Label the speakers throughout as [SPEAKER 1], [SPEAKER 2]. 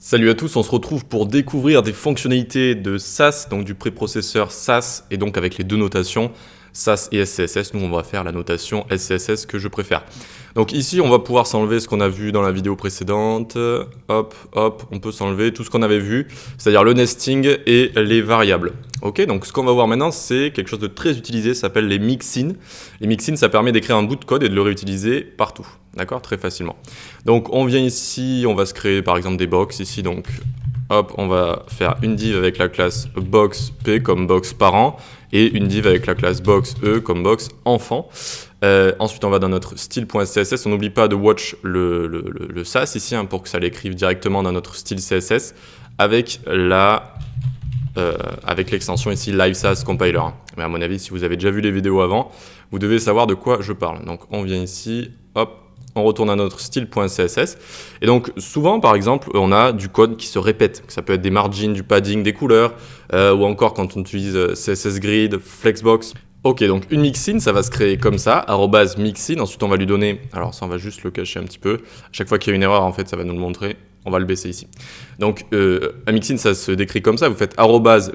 [SPEAKER 1] Salut à tous, on se retrouve pour découvrir des fonctionnalités de SAS, donc du préprocesseur SAS, et donc avec les deux notations, SAS et SCSS. Nous, on va faire la notation SCSS que je préfère. Donc ici, on va pouvoir s'enlever ce qu'on a vu dans la vidéo précédente. Hop, hop, on peut s'enlever tout ce qu'on avait vu, c'est-à-dire le nesting et les variables. Ok, donc ce qu'on va voir maintenant, c'est quelque chose de très utilisé, ça s'appelle les mixins. Les mixins, ça permet d'écrire un bout de code et de le réutiliser partout. D'accord, très facilement. Donc on vient ici, on va se créer par exemple des box ici, donc hop, on va faire une div avec la classe box P comme box parent et une div avec la classe box E comme box enfant. Ensuite on va dans notre style.css, on n'oublie pas de watch le SAS ici hein, pour que ça l'écrive directement dans notre style CSS avec l'extension ici Live SAS Compiler. Mais à mon avis, si vous avez déjà vu les vidéos avant, vous devez savoir de quoi je parle. Donc on vient ici, hop, on retourne à notre style.css. Et donc souvent, par exemple, on a du code qui se répète. Ça peut être des margins, du padding, des couleurs, ou encore quand on utilise CSS Grid, Flexbox. Ok, donc une mixin, ça va se créer comme ça, @mixin. Ensuite, on va lui donner, alors ça, on va juste le cacher un petit peu. À chaque fois qu'il y a une erreur, en fait, ça va nous le montrer. On va le baisser ici. Donc, un mixin, ça se décrit comme ça. Vous faites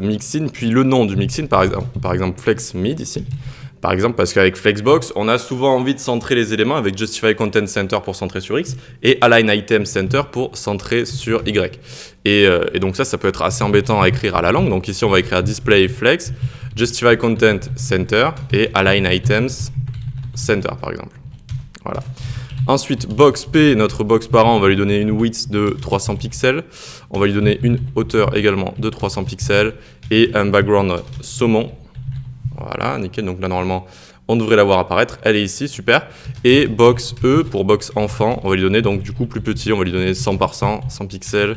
[SPEAKER 1] @mixin, puis le nom du mixin, par exemple flexmid ici. Par exemple, parce qu'avec Flexbox, on a souvent envie de centrer les éléments avec Justify Content Center pour centrer sur X et Align Item Center pour centrer sur Y. Et donc ça peut être assez embêtant à écrire à la langue. Donc ici, on va écrire Display Flex, Justify Content Center et Align Items Center, par exemple. Voilà. Ensuite, box P, notre box parent, on va lui donner une width de 300 pixels. On va lui donner une hauteur également de 300 pixels et un background saumon. Voilà, nickel. Donc là, normalement, on devrait la voir apparaître. Elle est ici, super. Et box E pour box enfant, on va lui donner donc du coup plus petit. On va lui donner 100 par 100, 100 pixels.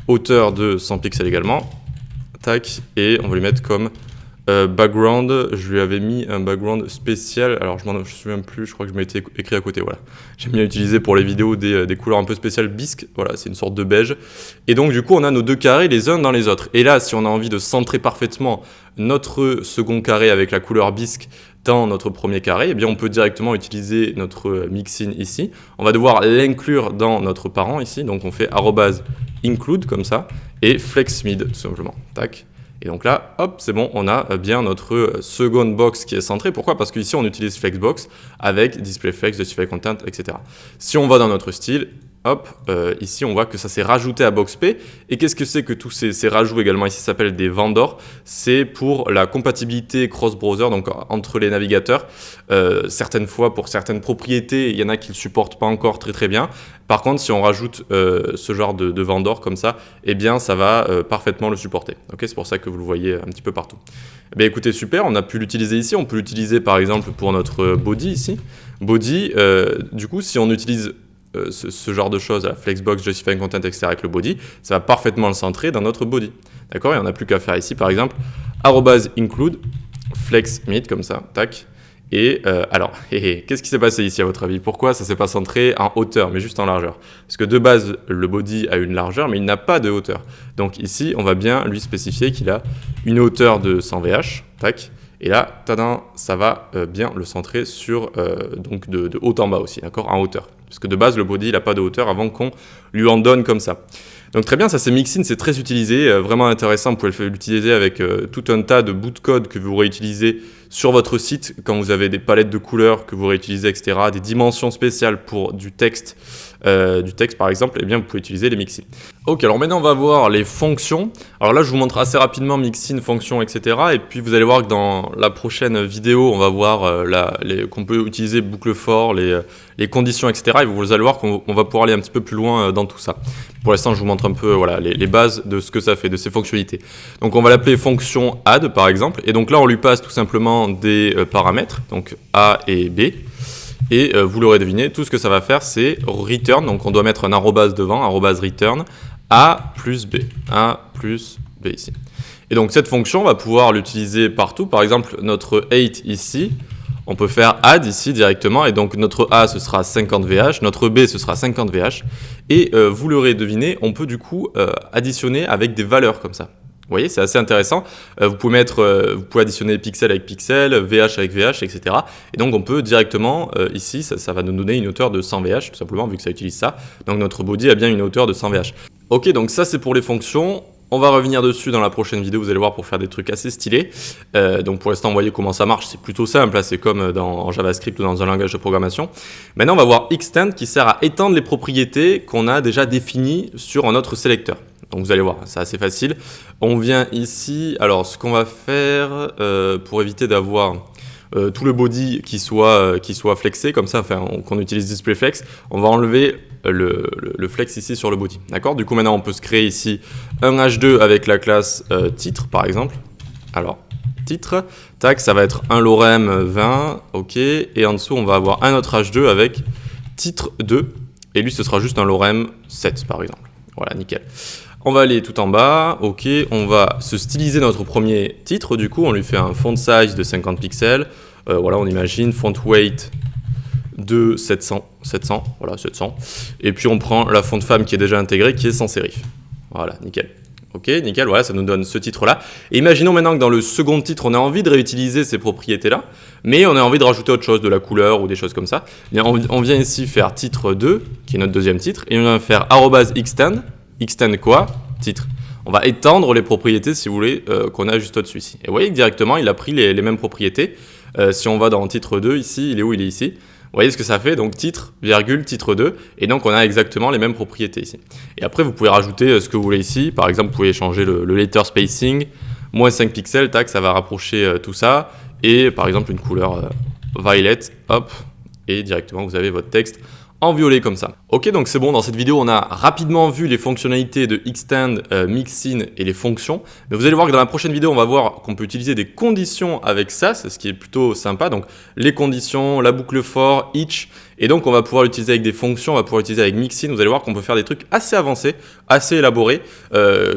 [SPEAKER 1] Hauteur de 100 pixels également. Tac. Et on va lui mettre comme background. Je lui avais mis un background spécial. Alors, je me souviens plus. Je crois que je m'étais écrit à côté. Voilà. J'aime bien utiliser pour les vidéos des couleurs un peu spéciales bisque. Voilà, c'est une sorte de beige. Et donc, du coup, on a nos deux carrés les uns dans les autres. Et là, si on a envie de centrer parfaitement notre second carré avec la couleur bisque dans notre premier carré, eh bien on peut directement utiliser notre mixin ici. On va devoir l'inclure dans notre parent ici, donc on fait @include comme ça et flexmid tout simplement. Tac. Et donc là, hop, c'est bon, on a bien notre seconde box qui est centrée. Pourquoi ? Parce qu'ici on utilise Flexbox avec DisplayFlex, Justify Content, etc. Si on va dans notre style, hop, ici on voit que ça s'est rajouté à BoxP. Et qu'est-ce que c'est que tous ces rajouts également ici s'appellent des vendors. C'est pour la compatibilité cross-browser, donc entre les navigateurs. Certaines fois, pour certaines propriétés, il y en a qui ne le supportent pas encore très très bien. Par contre, si on rajoute ce genre de vendor comme ça, eh bien ça va parfaitement le supporter. Okay, c'est pour ça que vous le voyez un petit peu partout. Eh bien, écoutez, super, on a pu l'utiliser ici. On peut l'utiliser par exemple pour notre body ici. Body, du coup, si on utilise ce genre de choses, la Flexbox, Justify Content, etc. avec le body, ça va parfaitement le centrer dans notre body. D'accord ? Et on n'a plus qu'à faire ici, par exemple, @include, flexmid, comme ça, tac. Et alors, qu'est-ce qui s'est passé ici à votre avis ? Pourquoi ça ne s'est pas centré en hauteur, mais juste en largeur ? Parce que de base, le body a une largeur, mais il n'a pas de hauteur. Donc ici, on va bien lui spécifier qu'il a une hauteur de 100 VH, tac. Et là, tadam, ça va bien le centrer sur, donc de haut en bas aussi, d'accord ? En hauteur. Parce que de base, le body, il n'a pas de hauteur avant qu'on lui en donne comme ça. Donc très bien, ça c'est mixin, c'est très utilisé, vraiment intéressant. Vous pouvez l'utiliser avec tout un tas de bouts de code que vous réutilisez sur votre site quand vous avez des palettes de couleurs que vous réutilisez, etc. Des dimensions spéciales pour du texte par exemple, eh bien vous pouvez utiliser les mixins. Ok, alors maintenant on va voir les fonctions. Alors là je vous montre assez rapidement mixin, fonctions, etc. Et puis vous allez voir que dans la prochaine vidéo, on va voir qu'on peut utiliser boucle for, les conditions, etc. Et vous allez voir qu'on va pouvoir aller un petit peu plus loin dans tout ça. Pour l'instant, je vous montre un peu voilà, les bases de ce que ça fait, de ces fonctionnalités. Donc on va l'appeler fonction add par exemple. Et donc là on lui passe tout simplement des paramètres, donc A et B. Et vous l'aurez deviné, tout ce que ça va faire, c'est return. Donc on doit mettre un arrobas devant, arrobas return, A plus B. A plus B ici. Et donc cette fonction, on va pouvoir l'utiliser partout. Par exemple, notre 8 ici, on peut faire add ici directement. Et donc notre A, ce sera 50 VH. Notre B, ce sera 50 VH. Et vous l'aurez deviné, on peut du coup additionner avec des valeurs comme ça. Vous voyez, c'est assez intéressant. Vous pouvez additionner pixel avec pixel, VH avec VH, etc. Et donc, on peut directement, ici, ça va nous donner une hauteur de 100 VH, tout simplement, vu que ça utilise ça. Donc, notre body a bien une hauteur de 100 VH. Ok, donc ça c'est pour les fonctions. On va revenir dessus dans la prochaine vidéo, vous allez voir, pour faire des trucs assez stylés. Donc pour l'instant, vous voyez comment ça marche, c'est plutôt simple, c'est comme en JavaScript ou dans un langage de programmation. Maintenant, on va voir Extend qui sert à étendre les propriétés qu'on a déjà définies sur un autre sélecteur. Donc vous allez voir, c'est assez facile. On vient ici, alors ce qu'on va faire pour éviter d'avoir tout le body qui soit flexé, comme ça, enfin, qu'on utilise DisplayFlex, on va enlever le flex ici sur le body. D'accord? Du coup, maintenant, on peut se créer ici un H2 avec la classe titre, par exemple. Alors, titre, tac, ça va être un lorem 20, ok, et en dessous, on va avoir un autre H2 avec titre 2, et lui, ce sera juste un lorem 7, par exemple. Voilà, nickel. On va aller tout en bas, ok, on va se styliser notre premier titre, du coup, on lui fait un font size de 50 pixels, voilà, on imagine font weight de 700, voilà, 700, et puis on prend la font femme qui est déjà intégrée, qui est sans serif. Voilà, nickel. Ok, nickel, voilà, ça nous donne ce titre-là. Et imaginons maintenant que dans le second titre, on a envie de réutiliser ces propriétés-là, mais on a envie de rajouter autre chose, de la couleur ou des choses comme ça. Et on vient ici faire titre 2, qui est notre deuxième titre, et on va faire @extend. Extend quoi? Titre. On va étendre les propriétés, si vous voulez, qu'on a juste au-dessus ici. Et vous voyez que directement, il a pris les mêmes propriétés. Si on va dans titre 2 ici, il est où? Il est ici. Vous voyez ce que ça fait? Donc titre, virgule, titre 2. Et donc, on a exactement les mêmes propriétés ici. Et après, vous pouvez rajouter ce que vous voulez ici. Par exemple, vous pouvez changer le letter spacing. Moins 5 pixels, tac, ça va rapprocher tout ça. Et par exemple, une couleur violet, hop. Et directement, vous avez votre texte en violet comme ça. Ok, donc c'est bon, dans cette vidéo, on a rapidement vu les fonctionnalités de Extend, Mixin et les fonctions. Mais vous allez voir que dans la prochaine vidéo, on va voir qu'on peut utiliser des conditions avec ça, c'est ce qui est plutôt sympa. Donc les conditions, la boucle for, each. Et donc on va pouvoir l'utiliser avec des fonctions, on va pouvoir l'utiliser avec Mixin. Vous allez voir qu'on peut faire des trucs assez avancés, assez élaborés,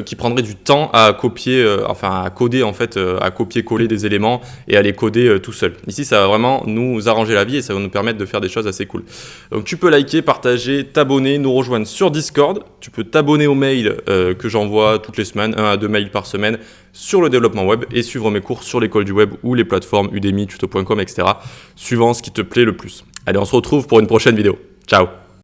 [SPEAKER 1] qui prendraient du temps à copier, enfin à coder en fait, à copier-coller des éléments et à les coder tout seul. Ici, ça va vraiment nous arranger la vie et ça va nous permettre de faire des choses assez cool. Donc tu peux liker, partager, t'abonner, nous rejoindre sur Discord. Tu peux t'abonner aux mails que j'envoie toutes les semaines, 1 à 2 mails par semaine sur le développement web et suivre mes cours sur l'école du web ou les plateformes Udemy, tuto.com, etc. suivant ce qui te plaît le plus. Allez, on se retrouve pour une prochaine vidéo. Ciao!